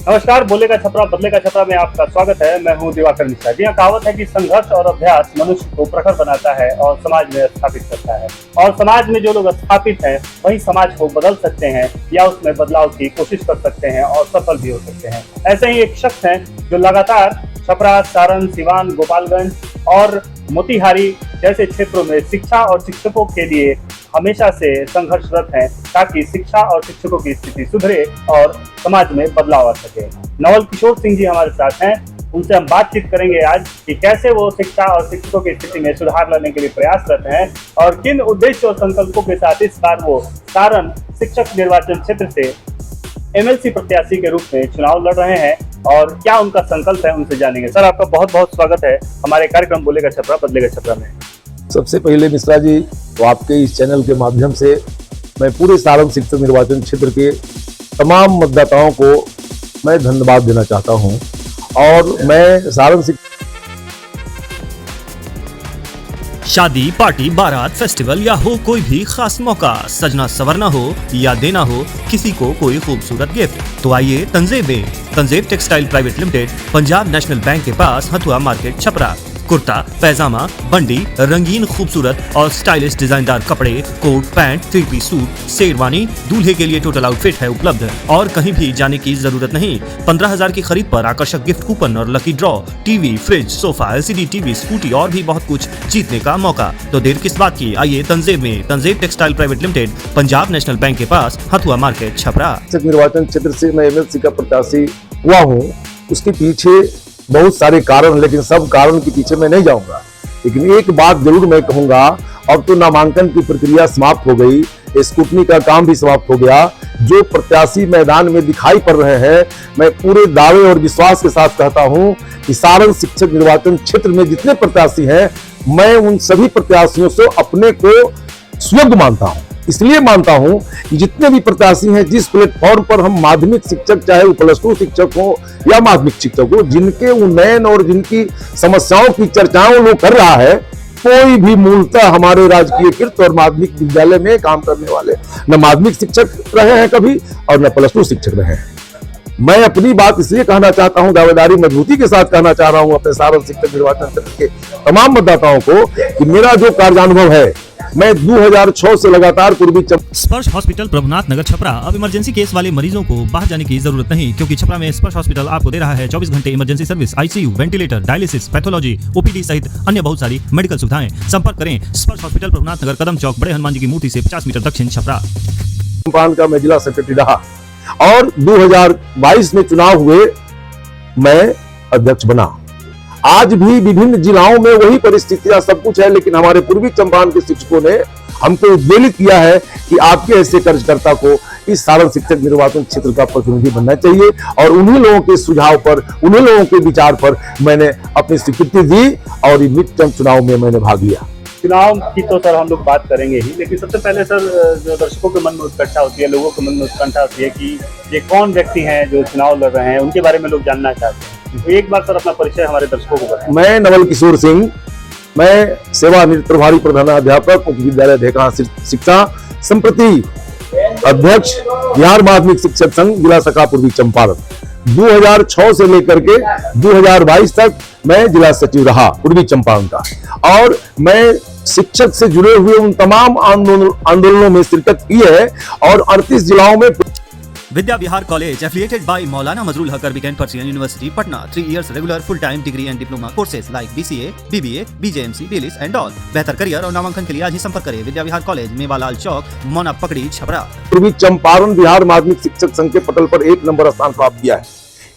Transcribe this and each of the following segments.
नमस्कार, बोले का छपरा बदले का छपरा में आपका स्वागत है। मैं हूं दिवाकर मिश्रा। जी हाँ, कहावत है कि संघर्ष और अभ्यास मनुष्य को प्रखर बनाता है और समाज में स्थापित करता है। और समाज में जो लोग स्थापित हैं वही समाज को बदल सकते हैं या उसमें बदलाव की कोशिश कर सकते हैं और सफल भी हो सकते हैं। ऐसे ही एक शख्स हैं जो लगातार छपरा, सारण, सिवान, गोपालगंज और मोतिहारी जैसे क्षेत्रों में शिक्षा और शिक्षकों के लिए हमेशा से संघर्षरत हैं ताकि शिक्षा और शिक्षकों की स्थिति सुधरे और समाज में बदलाव आ सके। नवल किशोर सिंह जी हमारे साथ हैं, उनसे हम बातचीत करेंगे आज कि कैसे वो शिक्षा और शिक्षकों की स्थिति में सुधार लाने के लिए प्रयासरत हैं और किन उद्देश्य और संकल्पों के साथ इस बार वो सारण शिक्षक निर्वाचन क्षेत्र से एमएलसी प्रत्याशी के रूप में चुनाव लड़ रहे हैं और क्या उनका संकल्प है, उनसे जानेंगे। सर, आपका बहुत बहुत स्वागत है हमारे कार्यक्रम बोले का छपरा बदले का छपरा में। सबसे पहले मिश्रा जी, तो आपके इस चैनल के माध्यम से मैं पूरे सारण शिक्षक निर्वाचन क्षेत्र के तमाम मतदाताओं को मैं धन्यवाद देना चाहता हूं। और मैं सारण शादी, पार्टी, बारात, फेस्टिवल या हो कोई भी खास मौका, सजना संवरना हो या देना हो किसी को कोई खूबसूरत गिफ्ट, तो आइए तंजेब में। Tanjeb textile private limited, Punjab national bank के पास, हथुआ मार्केट, छपरा। कुर्ता, पैजामा, बंडी, रंगीन खूबसूरत और स्टाइलिश डिजाइनदार कपड़े, coat, pant, 3 piece suit, sherwani, दूल्हे के लिए टोटल आउटफिट है उपलब्ध और कहीं भी जाने की जरूरत नहीं। 15,000 की खरीद पर आकर्षक गिफ्ट कूपन और lucky draw, TV, fridge, sofa, LCD TV, scooty और भी बहुत कुछ जीतने का मौका। तो देर किस बात की, आइए तंजेब में। Tanjeb textile private limited, Punjab national bank के पास, हथुआ मार्केट, छपरा। निर्वाचन क्षेत्र से मैं एमएलसी का प्रत्याशी हुआ हूँ। उसके पीछे बहुत सारे कारण, लेकिन सब कारण के पीछे मैं नहीं जाऊंगा। लेकिन एक बात जरूर मैं कहूंगा, अब तो नामांकन की प्रक्रिया समाप्त हो गई, स्क्रूटनी का काम भी समाप्त हो गया। जो प्रत्याशी मैदान में दिखाई पड़ रहे हैं, मैं पूरे दावे और विश्वास के साथ कहता हूं कि सारण शिक्षक निर्वाचन क्षेत्र में जितने प्रत्याशी हैं, मैं उन सभी प्रत्याशियों से अपने को सुयोग्य मानता हूं। इसलिए मानता हूं कि जितने भी प्रत्याशी हैं, जिस प्लेटफॉर्म पर हम माध्यमिक शिक्षक, चाहे वो +2 शिक्षक हो या माध्यमिक शिक्षक हो, जिनके उन्नयन और जिनकी समस्याओं की चर्चाएं लोग कर रहा है, कोई भी मूलतः हमारे राजकीयकृत और माध्यमिक विद्यालय में काम करने वाले न माध्यमिक शिक्षक रहे हैं कभी और न +2 शिक्षक रहे हैं। मैं अपनी बात इसलिए कहना चाहता हूं, दावेदारी मजबूती के साथ कहना चाह रहा हूं अपने सारण शिक्षक निर्वाचन क्षेत्र के तमाम मतदाताओं को कि मेरा जो कार्यानुभव है, मैं 2006 से लगातार पूर्वी स्पर्श हॉस्पिटल प्रभुनाथ नगर छपरा। अब इमरजेंसी केस वाले मरीजों को बाहर जाने की जरूरत नहीं, क्योंकि छपरा में स्पर्श हॉस्पिटल आपको दे रहा है 24 घंटे emergency service, ICU, ventilator, dialysis, pathology, OPD सहित अन्य बहुत सारी मेडिकल सुविधाएं। संपर्क करें स्पर्श हॉस्पिटल प्रभुनाथ नगर, कदम चौक, बड़े हनुमान जी की मूर्ति से 50 मीटर दक्षिण, छपरा। का मैं जिला सेक्रेटरी रहा और 2022 में चुनाव हुए, मैं अध्यक्ष बना। आज भी विभिन्न जिलाओं में वही परिस्थितियां सब कुछ है, लेकिन हमारे पूर्वी चंपारण के शिक्षकों ने हमको उद्वेलित किया है कि आपके ऐसे कार्यकर्ता को इस सारण शिक्षक निर्वाचन क्षेत्र का प्रतिनिधि बनना चाहिए। और उन्हीं लोगों के सुझाव पर, उन्हीं लोगों के विचार पर मैंने अपनी स्वीकृति दी और मिड टर्म चुनाव में मैंने भाग लिया। चुनाव की तो सर हम लोग बात करेंगे ही, लेकिन सबसे पहले सर, जो दर्शकों के मन में उत्कंठा होती है, लोगों के मन में उत्कंठा होती है कि ये कौन व्यक्ति हैं जो चुनाव लड़ रहे हैं, उनके बारे में लोग जानना चाहते हैं। तो एक बार सर अपना परिचय हमारे दर्शकों को बताएं। मैं नवल किशोर सिंह, मैं सेवानिवृत्त प्रभारी प्रधानाध्यापक उच्च विद्यालय ढेका शिक्षा, संप्रति अध्यक्ष बिहार माध्यमिक शिक्षक संघ जिला शाखा पूर्वी चंपारण। 2006 से लेकर के 2022 तक मैं जिला सचिव रहा पूर्वी चंपारण का। और मैं शिक्षक से जुड़े हुए उन तमाम आंदोलनों में शिरकत की है और 38 जिलाओं में। Vidya Vihar college affiliated bye मौलाना मजरूल हक Arabic and Persian university Patna. 3 years regular full time degree and diploma courses like BCA, BBA, BJMC, BLIS and all. बेहतर करियर और नामांकन के लिए आज ही संपर्क करें विद्या विहार कॉलेज, मेवालाल चौक, मोना पकड़ी, छपरा। पूर्वी चंपारण बिहार माध्यमिक शिक्षक संघ के पटल पर 1 नंबर स्थान प्राप्त किया है।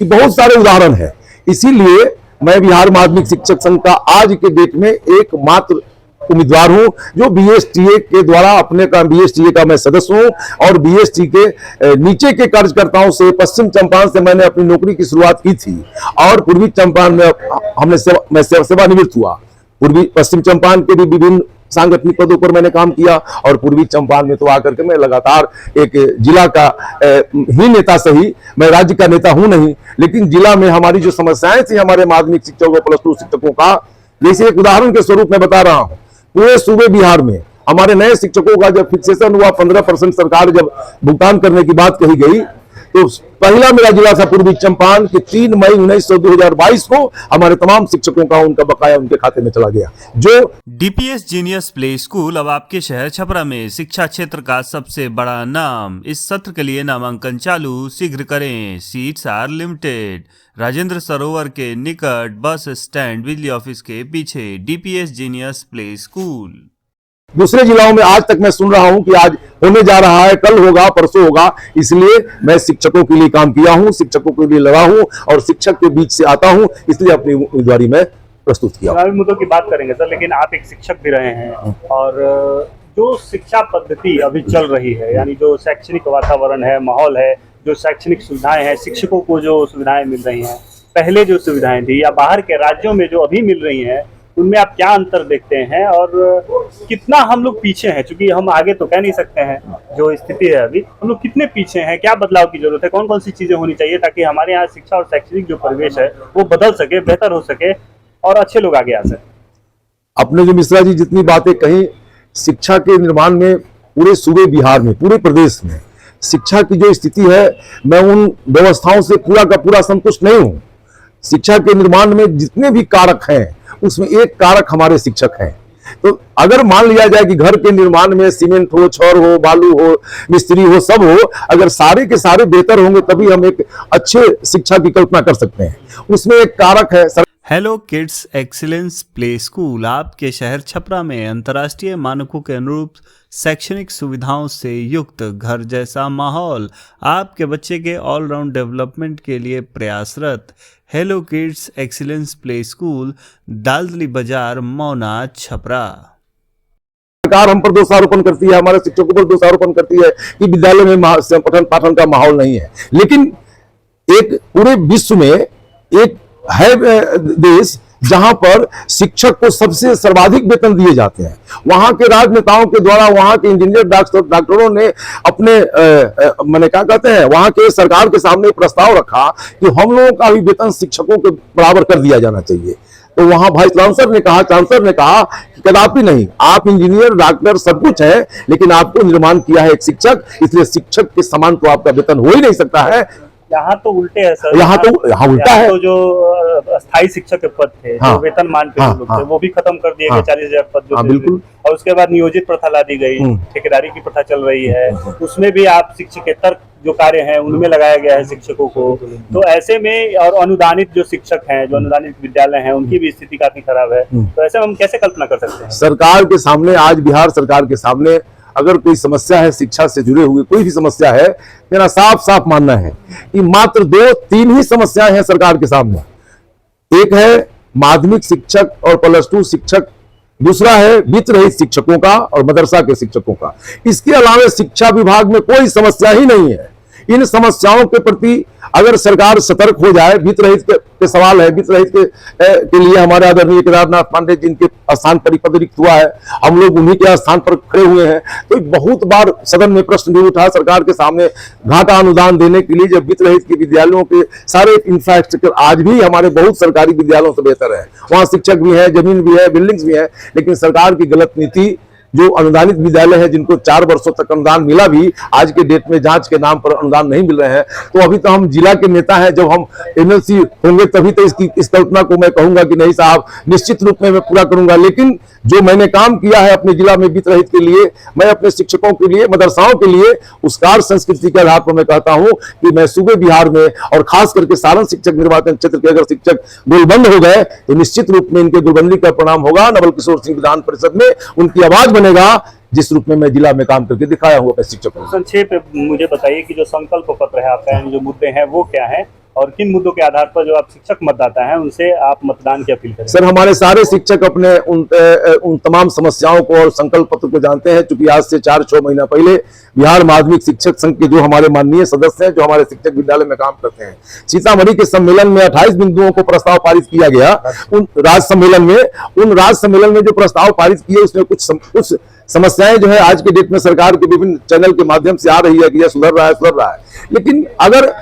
ये बहुत सारे उदाहरण है। इसीलिए मैं बिहार माध्यमिक शिक्षक संघ का आज के डेट में एकमात्र उम्मीदवार हूं जो BSTA के द्वारा अपने का BSTA का मैं सदस्य हूं और BSTA के नीचे के कार्यकर्ताओं से पश्चिम चंपारण से मैंने अपनी नौकरी की शुरुआत की थी और पूर्वी चंपारण में मैं सेवानिवृत्त हुआ। पूर्वी पश्चिम चंपारण के भी विभिन्न सांगठनिक पदों पर मैंने काम किया और पूर्वी चंपारण में तो आकर के मैं लगातार एक जिला का ही नेता सही, मैं राज्य का नेता हूं नहीं, लेकिन जिला में हमारी जो समस्याएं थी हमारे माध्यमिक शिक्षकों, +2 शिक्षकों का, जैसे एक उदाहरण के स्वरूप में बता रहा हूं। पूरे सूबे बिहार में हमारे नए शिक्षकों का जब फिक्सेशन हुआ, 15% सरकार जब भुगतान करने की बात कही गई, तो पहला मेरा जिला था पूर्वी चंपारण कि 3 मई 2022 को हमारे तमाम शिक्षकों का उनका बकाया उनके खाते में चला गया। जो डीपीएस जीनियस प्ले स्कूल अब आपके शहर छपरा में शिक्षा क्षेत्र का सबसे बड़ा नाम। इस सत्र के लिए नामांकन चालू, शीघ्र करें, सीट्स आर लिमिटेड। राजेंद्र सरोवर के निकट बस स्टैंड बिजली ऑफिस के पीछे डीपीएस जीनियस प्ले स्कूल। दूसरे जिलाओं में आज तक मैं सुन रहा हूं कि आज होने जा रहा है, कल होगा, परसों होगा, इसलिए मैं शिक्षकों के लिए काम किया हूं, शिक्षकों के लिए लगा हूं और शिक्षक के बीच से आता हूं, इसलिए अपनी उम्मीदवारी में प्रस्तुत किया। चुनावी मुद्दों की बात करेंगे सर, लेकिन आप एक शिक्षक भी रहे हैं और जो शिक्षा पद्धति अभी चल रही है, यानी जो शैक्षणिक वातावरण है, माहौल है, जो शैक्षणिक सुविधाएं हैं, शिक्षकों को जो सुविधाएं मिल रही हैं, पहले जो सुविधाएं थी या बाहर के राज्यों में जो अभी मिल रही हैं, उनमें आप क्या अंतर देखते हैं और कितना हम लोग पीछे हैं? क्योंकि हम आगे तो कह नहीं सकते हैं, जो स्थिति है अभी हम लोग कितने पीछे हैं, क्या बदलाव की जरूरत है, कौन कौन सी चीजें होनी चाहिए ताकि हमारे यहाँ शिक्षा और शैक्षणिक जो परिवेश है वो बदल सके, बेहतर हो सके और अच्छे लोग आगे आ सके। अपने जो मिश्रा जी जितनी बातें कही, शिक्षा के निर्माण में पूरे सूबे बिहार में, पूरे प्रदेश में शिक्षा की जो स्थिति है, मैं उन व्यवस्थाओं से पूरा का पूरा संतुष्ट नहीं हूं। शिक्षा के निर्माण में जितने भी कारक हैं उसमें एक कारक हमारे शिक्षक हैं। तो अगर मान लिया जाए कि घर के निर्माण में सीमेंट हो, छड़ हो, बालू हो, मिस्त्री हो, सब हो, अगर सारे के सारे बेहतर होंगे तभी हम एक अच्छे शिक्षा की कल्पना कर सकते हैं। उसमें एक कारक है hello kids excellence play school आपके शहर छपरा में अंतर्राष्ट्रीय मानकों के अनुरूप शैक्षणिक सुविधाओं से युक्त घर जैसा माहौल, आपके बच्चे के ऑलराउंड डेवलपमेंट के लिए प्रयासरत। Hello kids excellence play school, Daldali Bazar, Mauna, Chhapra. सरकार हम पर दोषारोपण करती है, हमारे शिक्षकों पर दोषारोपण करती है कि विद्यालय में पठन पाठन का माहौल नहीं है, लेकिन एक पूरे विश्व में एक है देश जहां पर शिक्षक को सबसे सर्वाधिक वेतन दिए जाते हैं। वहां के राजनेताओं के द्वारा वहां के इंजीनियर डॉक्टरों ने अपने मैंने क्या कहते हैं, वहां के सरकार के सामने प्रस्ताव रखा कि हम लोगों का भी वेतन शिक्षकों के बराबर कर दिया जाना चाहिए। तो वहां भाई चांसलर ने कहा कि कदापि नहीं, आप इंजीनियर डॉक्टर सब कुछ है, लेकिन आपको निर्माण किया है एक शिक्षक, इसलिए शिक्षक के समान तो आपका वेतन हो ही नहीं सकता है। यहाँ तो उल्टे है सर, यहाँ उल्टा है। तो जो स्थायी शिक्षक के पद थे, जो वेतनमान पे लोग थे, वो भी खत्म कर दिए गए, 40,000 पद जो थे। बिल्कुल। और उसके बाद नियोजित प्रथा ला दी गई, ठेकेदारी की प्रथा चल रही है, उसमें भी आप शिक्षकेतर जो कार्य हैं उनमें लगाया गया है शिक्षकों को। तो ऐसे में और अनुदानित जो शिक्षक हैं, जो अनुदानित विद्यालय हैं, उनकी भी स्थिति काफी खराब है। तो ऐसे हम कैसे कल्पना कर सकते हैं? सरकार के सामने, आज बिहार सरकार के सामने अगर कोई समस्या है, शिक्षा से जुड़े हुए कोई भी समस्या है, मेरा साफ साफ मानना है कि मात्र 2-3 ही समस्याएं हैं सरकार के सामने। एक है माध्यमिक शिक्षक और +2 शिक्षक, दूसरा है वित्त रहित शिक्षकों का और मदरसा के शिक्षकों का। इसके अलावा शिक्षा विभाग में कोई समस्या ही नहीं है। इन समस्याओं के प्रति अगर सरकार सतर्क हो जाए, वित्त रहित के सवाल है, वित्त रहित के लिए हमारे आदरणीय केदारनाथ पांडे जिनके स्थान पर पदरिक्त हुआ है, हम लोग उन्हीं के स्थान पर खड़े हुए हैं। तो बहुत बार सदन में प्रश्न भी उठा सरकार के सामने, घाटा अनुदान देने के लिए जब वित्त रहित के विद्यालयों के सारे इंफ्रास्ट्रक्चर आज भी हमारे बहुत सरकारी विद्यालयों से बेहतर है, वहां शिक्षक भी है, जमीन भी है, बिल्डिंग्स भी है, लेकिन सरकार की गलत नीति, जो अनुदानित विद्यालय है जिनको 4 वर्षों तक अनुदान मिला भी आज के डेट में जांच के नाम पर अनुदान नहीं मिल रहे हैं। तो अभी तो हम जिला के नेता हैं, जब हम एमएलसी होंगे तभी तो इस कल्पना को मैं कहूंगा कि नहीं साहब, निश्चित रूप में मैं पूरा करूंगा। लेकिन जो मैंने काम किया है अपने जिला में वित्त रहित के लिए, मैं अपने शिक्षकों के लिए, मदरसाओं के लिए, उस कार्य संस्कृति के आधार पर मैं कहता हूं कि मैं सूबे बिहार में और खास करके सारण शिक्षक निर्वाचन क्षेत्र के अगर शिक्षक गोलबंद हो गए तो निश्चित रूप में इनके गोलबंदी का परिणाम होगा। नवल किशोर सिंह विधान परिषद में उनकी आवाज बनेगा, जिस रूप में मैं जिला में काम करके दिखाया हूँ अपने शिक्षकों को। संक्षेप में मुझे बताइए कि जो संकल्प पत्र है आपका, जो मुद्दे हैं वो क्या है और किन मुद्दों के आधार पर जो आप शिक्षक मतदाता हैं उनसे आप मतदान की अपील करें? सर, हमारे सारे शिक्षक अपने उन तमाम समस्याओं को और संकल्प पत्र को जानते हैं, क्योंकि आज से 4-6 महीना पहले बिहार माध्यमिक शिक्षक संघ के जो हमारे माननीय सदस्य हैं, जो हमारे शिक्षक विद्यालय में काम करते हैं, सीतामढ़ी के सम्मेलन में 28 बिंदुओं को प्रस्ताव पारित किया गया। उन राज्य सम्मेलन में जो प्रस्ताव पारित किए उसमें कुछ समस्याएं जो है आज के डेट में सरकार के विभिन्न चैनल के माध्यम से आ रही है कि यह सुधर रहा है। लेकिन अगर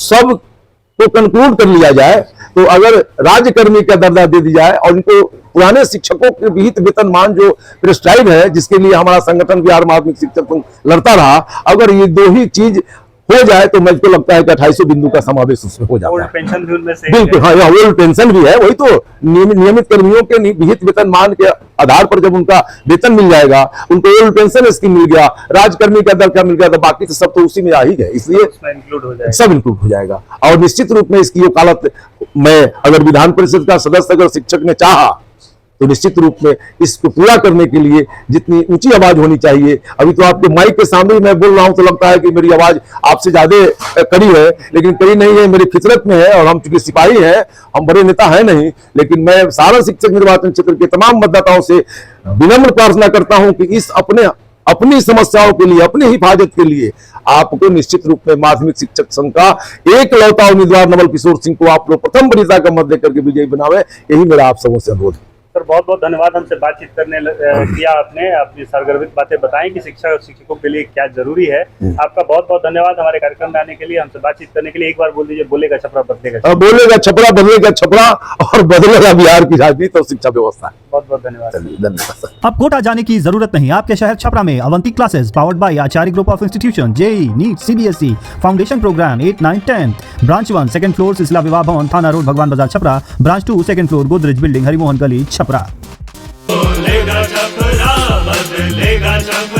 सब को कंक्लूड कर लिया जाए, तो अगर राज्यकर्मी का दर्जा दे दी जाए और इनको पुराने शिक्षकों के विहित वेतनमान जो प्रिस्क्राइब है, जिसके लिए हमारा संगठन बिहार माध्यमिक शिक्षक संघ लड़ता रहा, अगर ये 2 ही चीज हो जाए तो मुझको लगता है कि 2800 बिंदु का समावेश उसमें हो जाता ओल्ड है। पेंशन भी उनमें से एक बिल्कुल, है। हाँ, यहाँ ओल्ड पेंशन भी है। वही तो नियमित कर्मियों के विहित वेतन मान के आधार पर जब उनका वेतन मिल जाएगा, उनको ओल्ड पेंशन स्कीम मिल गया, राजकर्मी का दर्जा मिल गया, तो बाकी तो सब तो उसी में आ ही गए, इसलिए उसमें इंक्लूड हो जाएगा। सब इंक्लूड हो जाएगा। और निश्चित रूप में इसकी वकालत मैं, अगर विधान परिषद का सदस्य, अगर शिक्षक ने चाहा तो निश्चित रूप में इसको पूरा करने के लिए जितनी ऊंची आवाज होनी चाहिए, अभी तो आपके माइक के सामने ही मैं बोल रहा हूं तो लगता है कि मेरी आवाज आपसे ज्यादा कड़ी है, लेकिन कड़ी नहीं है, मेरी फितरत में है। और हम चूंकि सिपाही हैं, हम बड़े नेता हैं नहीं, लेकिन मैं सारा शिक्षक निर्वाचन क्षेत्र के तमाम मतदाताओं से विनम्र प्रार्थना करता हूं कि इस अपनी समस्याओं के लिए, अपनी हिफाजत के लिए आपको निश्चित रूप में माध्यमिक शिक्षक संघ का एक लौता उम्मीदवार नवल किशोर सिंह को आप लोग प्रथम वरीयता का मत देकर के विजयी बनावे, यही मेरा आप सबों से अनुरोध है। सर बहुत बहुत धन्यवाद हमसे बातचीत करने किया आपने, अपनी सरगर्भित बातें बताई कि शिक्षा और शिक्षकों के लिए क्या जरूरी है। आपका बहुत बहुत धन्यवाद हमारे कार्यक्रम में आने के लिए, हमसे बातचीत करने के लिए। एक बार बोल दीजिए, बोलेगा छपरा बदलेगा। बोलेगा छपरा बदलेगा छपरा और बदलेगा बिहार की राजनीति और शिक्षा व्यवस्था। बहुत बहुत धन्यवाद। चलिए, धन्यवाद सर। अब कोटा जाने की जरूरत नहीं। आपके शहर छपरा में Avanti classes powered by Acharya group of institution, JEE, NEET, CBSE, foundation program 8, 9, 10, branch 1 second floor Silsila Vivah Bhavan, Thana road, Bhagwan Bazar, Chhapra, branch 2 second floor, Godrej building, Harimohan Gali, Chhapra. बदलेगा छपरा, बदलेगा छपरा।